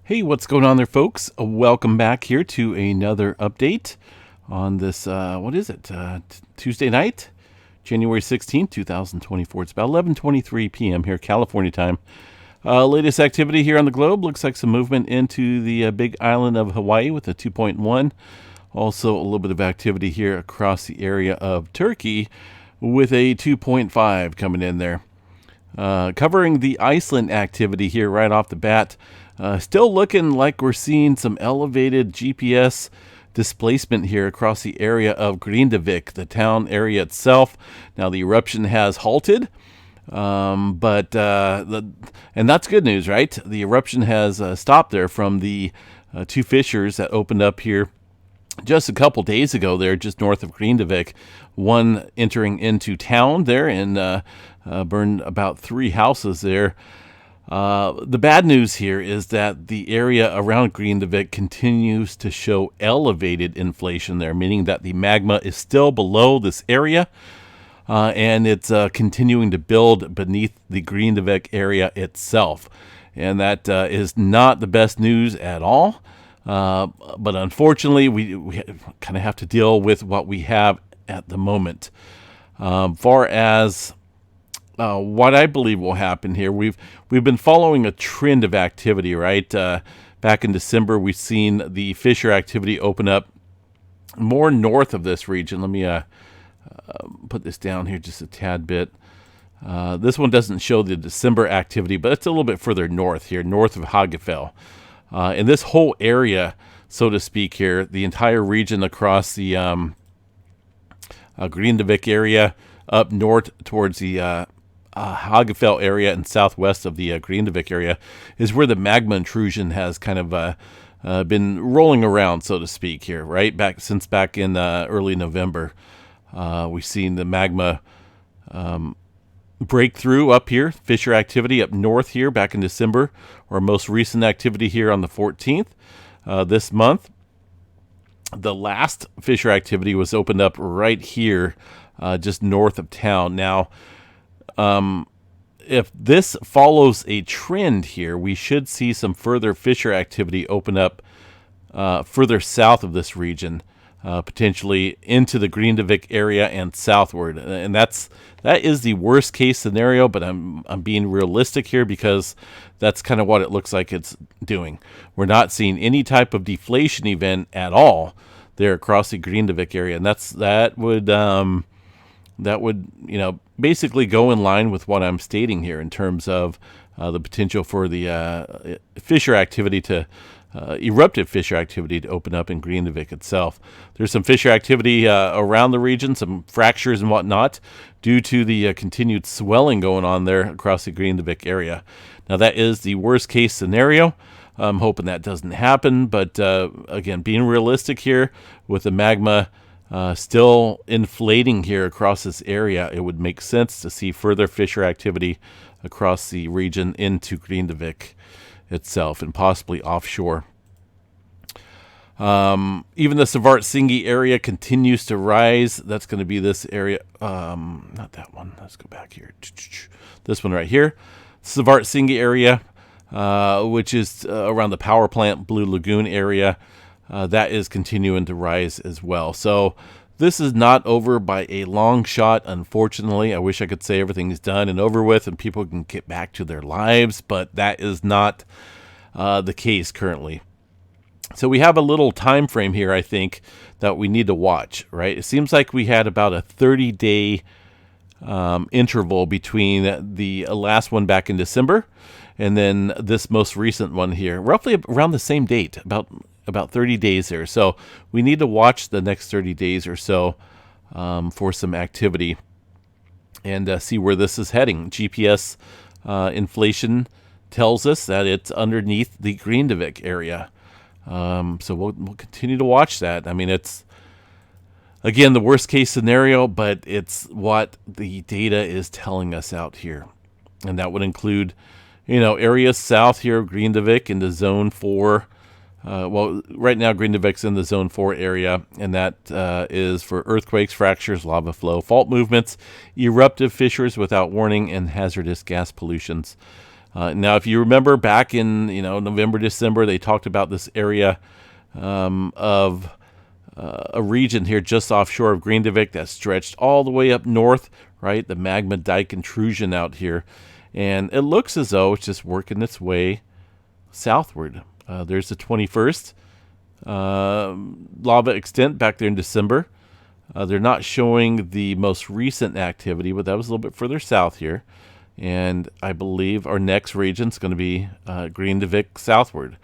Hey, what's going on there, folks? Welcome back here to another update on this, what is it, Tuesday night, January 16th, 2024. It's about 11:23 p.m. here, California time. Latest activity here on the globe looks like some movement into the big island of Hawaii with a 2.1. Also, a little bit of activity here across the area of Turkey with a 2.5 coming in there. Covering the Iceland activity here right off the bat. Still looking like we're seeing some elevated GPS displacement here across the area of Grindavik, the town area itself. Now the eruption has halted, and that's good news, right? The eruption has stopped there from the two fissures that opened up here just a couple days ago there, just north of Grindavik. One entering into town there and burned about 3 houses there. The bad news here is that the area around Grindavik continues to show elevated inflation there, meaning that the magma is still below this area, and it's continuing to build beneath the Grindavik area itself. And that is not the best news at all. But unfortunately, we kind of have to deal with what we have at the moment. Far as what I believe will happen here, we've been following a trend of activity, right? Back in December, we've seen the fissure activity open up more north of this region. Let me put this down here just a tad bit. This one doesn't show the December activity, but it's a little bit further north here, north of Hagafell. And this whole area, so to speak here, the entire region across the Grindavik area, up north towards the Hagafell area and southwest of the Grindavik area, is where the magma intrusion has kind of been rolling around, so to speak here, right? Since back in early November. We've seen the magma breakthrough up here, fissure activity up north here back in December, or most recent activity here on the 14th this month. The last fissure activity was opened up right here, just north of town. Now, if this follows a trend here, we should see some further fissure activity open up further south of this region, potentially into the Grindavik area and southward. And that is the worst case scenario, but I'm being realistic here because that's kind of what it looks like it's doing. We're not seeing any type of deflation event at all there across the Grindavik area, and that would basically go in line with what I'm stating here in terms of the potential for the fissure activity to eruptive fissure activity to open up in Grindavik itself. There's some fissure activity around the region, some fractures and whatnot, due to the continued swelling going on there across the Grindavik area. Now, that is the worst case scenario. I'm hoping that doesn't happen, but again, being realistic here with the magma still inflating here across this area, it would make sense to see further fissure activity across the region into Grindavik itself and possibly offshore. Even the Svartsengi area continues to rise. That's going to be this area. Not that one. Let's go back here. This one right here. Svartsengi area, which is around the power plant Blue Lagoon area. That is continuing to rise as well. So this is not over by a long shot, unfortunately. I wish I could say everything is done and over with and people can get back to their lives, but that is not the case currently. So we have a little time frame here, I think, that we need to watch, right? It seems like we had about a 30-day interval between the last one back in December and then this most recent one here, roughly around the same date, about 30 days there. So we need to watch the next 30 days or so for some activity and see where this is heading. GPS inflation tells us that it's underneath the Grindavik area. So we'll continue to watch that. I mean, it's, again, the worst case scenario, but it's what the data is telling us out here. And that would include, areas south here of Grindavik into zone 4. Right now Grindavik's in the zone 4 area, and that is for earthquakes, fractures, lava flow, fault movements, eruptive fissures without warning, and hazardous gas pollutions. Now, if you remember back in November, December, they talked about this area of a region here just offshore of Grindavik that stretched all the way up north, right? The magma dike intrusion out here. And it looks as though it's just working its way southward. There's the 21st lava extent back there in December. They're not showing the most recent activity, but that was a little bit further south here. And I believe our next region is going to be Grindavik southward.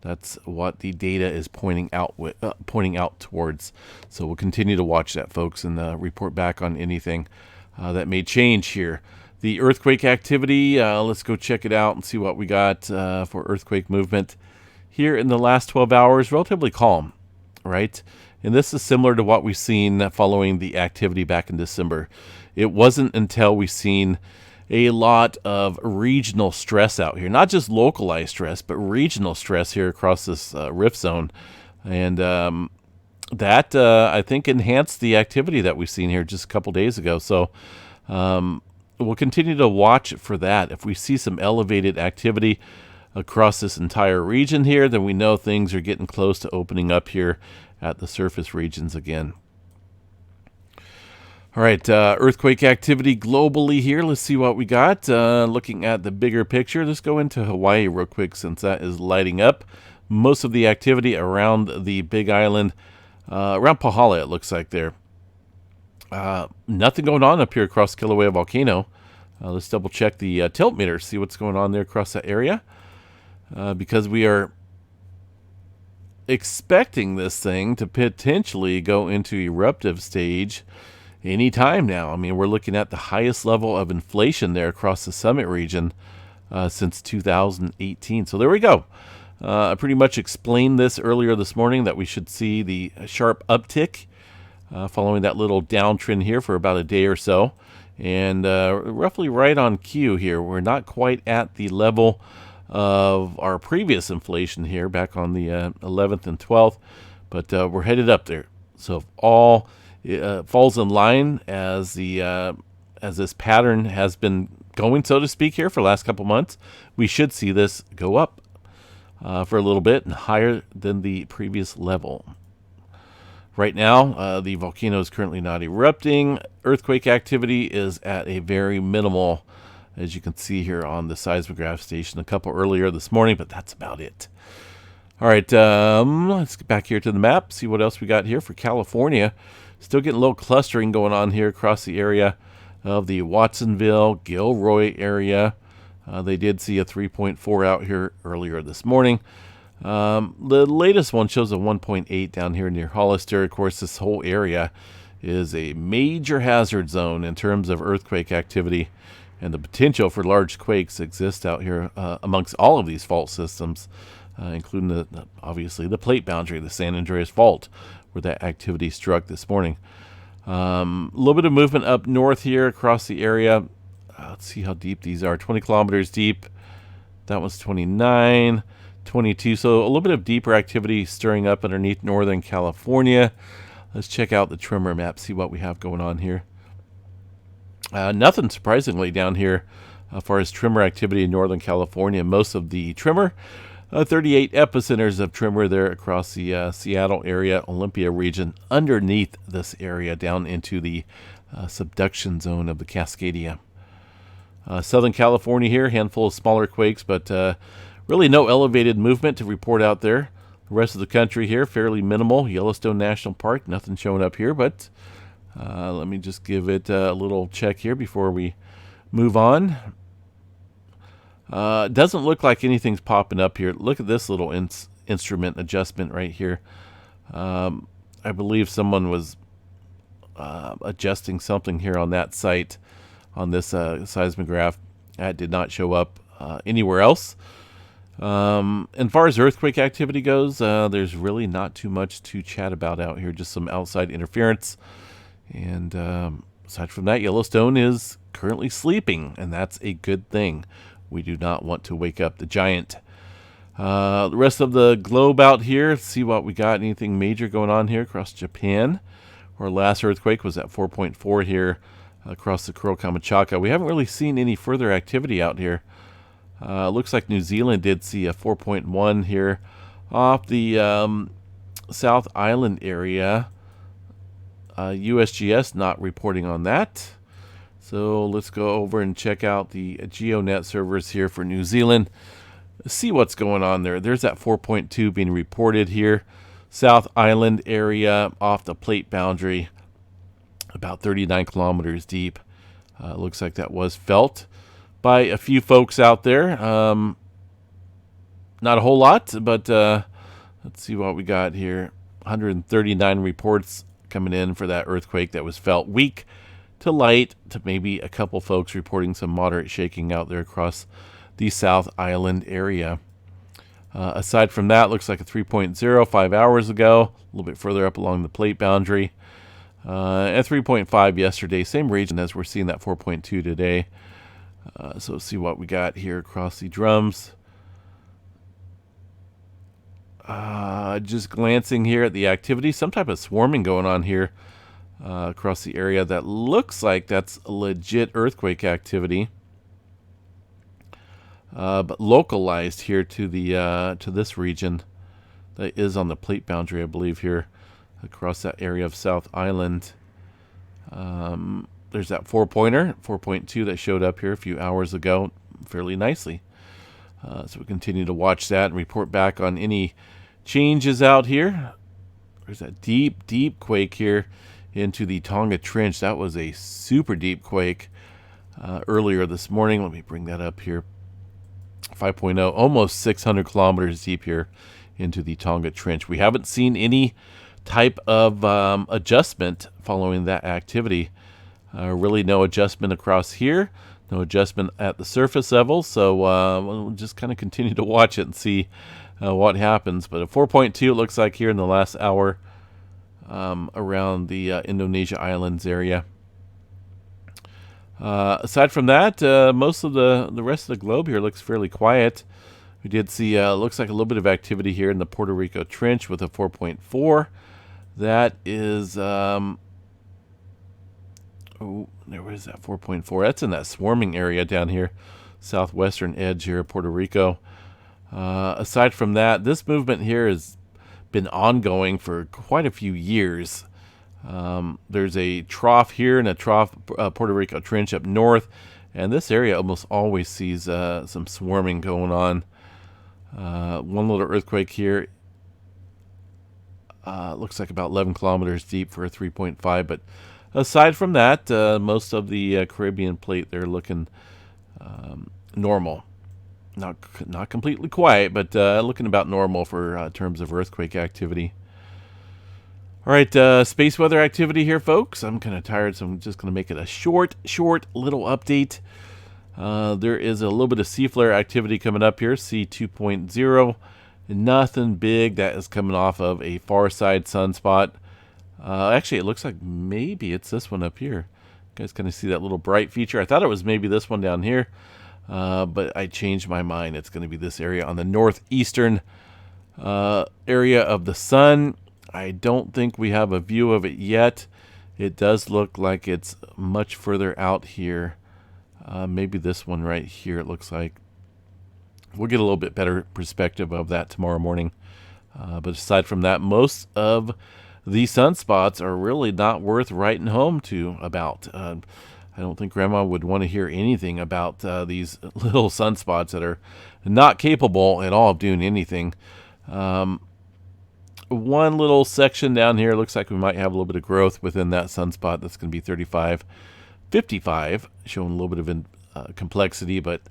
That's what the data is pointing out towards. So we'll continue to watch that, folks, and report back on anything that may change here. The earthquake activity, let's go check it out and see what we got for earthquake movement. Here in the last 12 hours, relatively calm, right? And this is similar to what we've seen following the activity back in December. It wasn't until we seen a lot of regional stress out here, not just localized stress, but regional stress here across this rift zone. And that, I think, enhanced the activity that we've seen here just a couple days ago. So we'll continue to watch for that. If we see some elevated activity across this entire region here, then we know things are getting close to opening up here at the surface regions again. All right, earthquake activity globally here. Let's see what we got. Looking at the bigger picture, let's go into Hawaii real quick since that is lighting up. Most of the activity around the Big Island, around Pahala, it looks like there. Nothing going on up here across Kilauea Volcano. Let's double check the tilt meter, see what's going on there across that area. Because we are expecting this thing to potentially go into eruptive stage any time now. I mean, we're looking at the highest level of inflation there across the summit region since 2018. So there we go. I pretty much explained this earlier this morning that we should see the sharp uptick following that little downtrend here for about a day or so. And roughly right on cue here. We're not quite at the level of our previous inflation here back on the 11th and 12th, but we're headed up there. So if all falls in line as this pattern has been going, so to speak, here for the last couple months, we should see this go up for a little bit and higher than the previous level. Right now, the volcano is currently not erupting. Earthquake activity is at a very minimal, as you can see here on the seismograph station a couple earlier this morning, but that's about it. All right, let's get back here to the map, see what else we got here for California. Still getting a little clustering going on here across the area of the Watsonville, Gilroy area. They did see a 3.4 out here earlier this morning. The latest one shows a 1.8 down here near Hollister. Of course, this whole area is a major hazard zone in terms of earthquake activity, and the potential for large quakes exists out here amongst all of these fault systems, including obviously the plate boundary, the San Andreas Fault, where that activity struck this morning. A little bit of movement up north here across the area. Let's see how deep these are. 20 kilometers deep. That one's 29, 22. So a little bit of deeper activity stirring up underneath Northern California. Let's check out the tremor map, see what we have going on here. Nothing surprisingly down here as far as tremor activity in Northern California. Most of the tremor, 38 epicenters of tremor there across the Seattle area, Olympia region, underneath this area down into the subduction zone of the Cascadia. Southern California here, handful of smaller quakes, but really no elevated movement to report out there. The rest of the country here, fairly minimal. Yellowstone National Park, nothing showing up here, but let me just give it a little check here before we move on. It doesn't look like anything's popping up here. Look at this little instrument adjustment right here. I believe someone was adjusting something here on that site on this seismograph. That did not show up anywhere else. As far as earthquake activity goes, there's really not too much to chat about out here, just some outside interference. And aside from that, Yellowstone is currently sleeping, and that's a good thing. We do not want to wake up the giant. The rest of the globe out here, let's see what we got. Anything major going on here across Japan? Our last earthquake was at 4.4 here across the Kuril Kamchatka. We haven't really seen any further activity out here. Looks like New Zealand did see a 4.1 here off the South Island area. USGS not reporting on that. So let's go over and check out the GeoNet servers here for New Zealand. See what's going on there. There's that 4.2 being reported here. South Island area off the plate boundary, about 39 kilometers deep. Looks like that was felt by a few folks out there. Not a whole lot, but let's see what we got here. 139 reports coming in for that earthquake that was felt. Weak to light, to maybe a couple folks reporting some moderate shaking out there across the South Island area. Aside from that, looks like a 3.0 5 hours ago, a little bit further up along the plate boundary. And 3.5 yesterday, same region as we're seeing that 4.2 today. So let's see what we got here across the drums. Just glancing here at the activity, some type of swarming going on here across the area. That looks like that's legit earthquake activity, but localized here to the to this region that is on the plate boundary, I believe, here across that area of South Island. There's that 4.2 that showed up here a few hours ago fairly nicely. So we continue to watch that and report back on any changes out here. There's that deep quake here into the Tonga Trench. That was a super deep quake earlier this morning. Let me bring that up here. 5.0, almost 600 kilometers deep here into the Tonga Trench. We haven't seen any type of adjustment following that activity. Really no adjustment across here. No adjustment at the surface level, so we'll just kind of continue to watch it and see what happens. But a 4.2 it looks like here in the last hour around the Indonesia Islands area. Aside from that, most of the rest of the globe here looks fairly quiet. We did see, looks like a little bit of activity here in the Puerto Rico Trench with a 4.4. That is... Oh, there is that 4.4. That's in that swarming area down here, southwestern edge here of Puerto Rico. Aside from that, this movement here has been ongoing for quite a few years. There's a trough here and a trough Puerto Rico Trench up north, and this area almost always sees some swarming going on. One little earthquake here. Looks like about 11 kilometers deep for a 3.5, but aside from that, most of the Caribbean plate, they're looking normal. Not completely quiet, but looking about normal for terms of earthquake activity. All right, space weather activity here, folks. I'm kind of tired, so I'm just going to make it a short little update. There is a little bit of sea flare activity coming up here, C2.0. Nothing big. That is coming off of a far side sunspot. Actually, it looks like maybe it's this one up here. You guys kind of see that little bright feature. I thought it was maybe this one down here, but I changed my mind. It's going to be this area on the northeastern area of the sun. I don't think we have a view of it yet. It does look like it's much further out here. Maybe this one right here, it looks like. We'll get a little bit better perspective of that tomorrow morning. But aside from that, most of the sunspots are really not worth writing home to about. I don't think Grandma would want to hear anything about these little sunspots that are not capable at all of doing anything. One little section down here looks like we might have a little bit of growth within that sunspot. That's going to be 35, 55, showing a little bit of complexity, but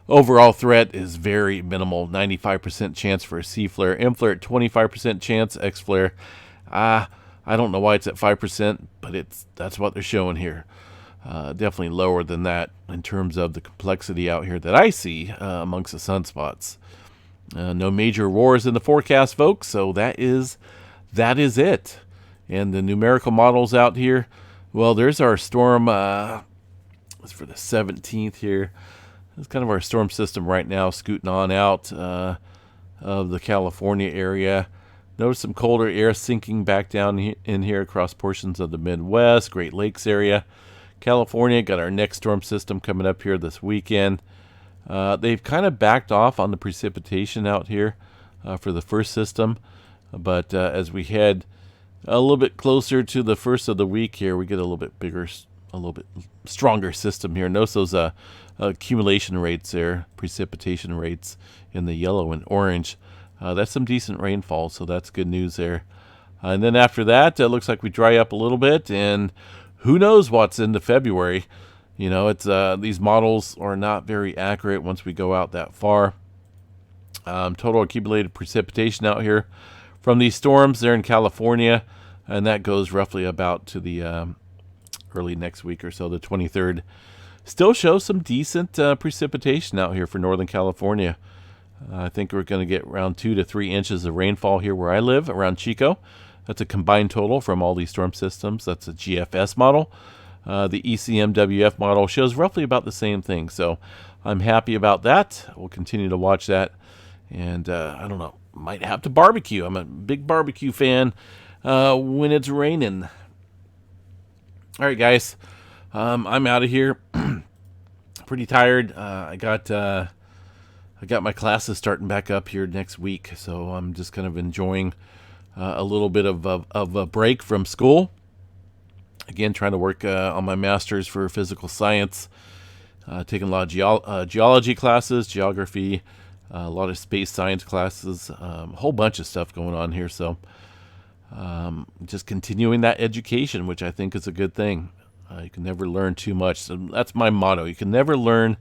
overall threat is very minimal. 95% chance for a C flare. M flare at 25% chance. X flare, I don't know why it's at 5%, but that's what they're showing here. Definitely lower than that in terms of the complexity out here that I see amongst the sunspots. No major roars in the forecast, folks, so that is it. And the numerical models out here, well, there's our storm. It's for the 17th here. It's kind of our storm system right now, scooting on out of the California area. Notice some colder air sinking back down in here across portions of the Midwest, Great Lakes area. California, got our next storm system coming up here this weekend. They've kind of backed off on the precipitation out here for the first system, but as we head a little bit closer to the first of the week here, we get a little bit bigger, a little bit stronger system here. Notice those accumulation rates there, precipitation rates in the yellow and orange. That's some decent rainfall, so that's good news there. And then after that, it looks like we dry up a little bit, and who knows what's into February. You know, it's these models are not very accurate once we go out that far. Total accumulated precipitation out here from these storms there in California, and that goes roughly about to the early next week or so, the 23rd. Still shows some decent precipitation out here for Northern California. I think we're going to get around 2 to 3 inches of rainfall here where I live, around Chico. That's a combined total from all these storm systems. That's a GFS model. The ECMWF model shows roughly about the same thing. So I'm happy about that. We'll continue to watch that. And I don't know, might have to barbecue. I'm a big barbecue fan when it's raining. All right, guys. I'm out of here. Pretty tired. I got my classes starting back up here next week. So I'm just kind of enjoying a little bit of a break from school. Again, trying to work on my master's for physical science, taking a lot of geology classes, geography, a lot of space science classes, a whole bunch of stuff going on here. So just continuing that education, which I think is a good thing. You can never learn too much. So that's my motto. You can never learn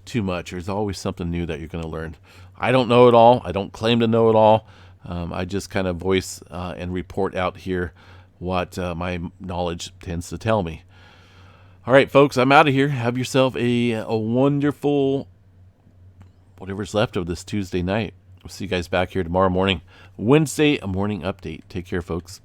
too much. There's always something new that you're going to learn. I don't know it all. I don't claim to know it all. I just kind of voice and report out here what my knowledge tends to tell me. All right, folks, I'm out of here. Have yourself a wonderful, whatever's left of this Tuesday night. We'll see you guys back here tomorrow morning. Wednesday, a morning update. Take care, folks.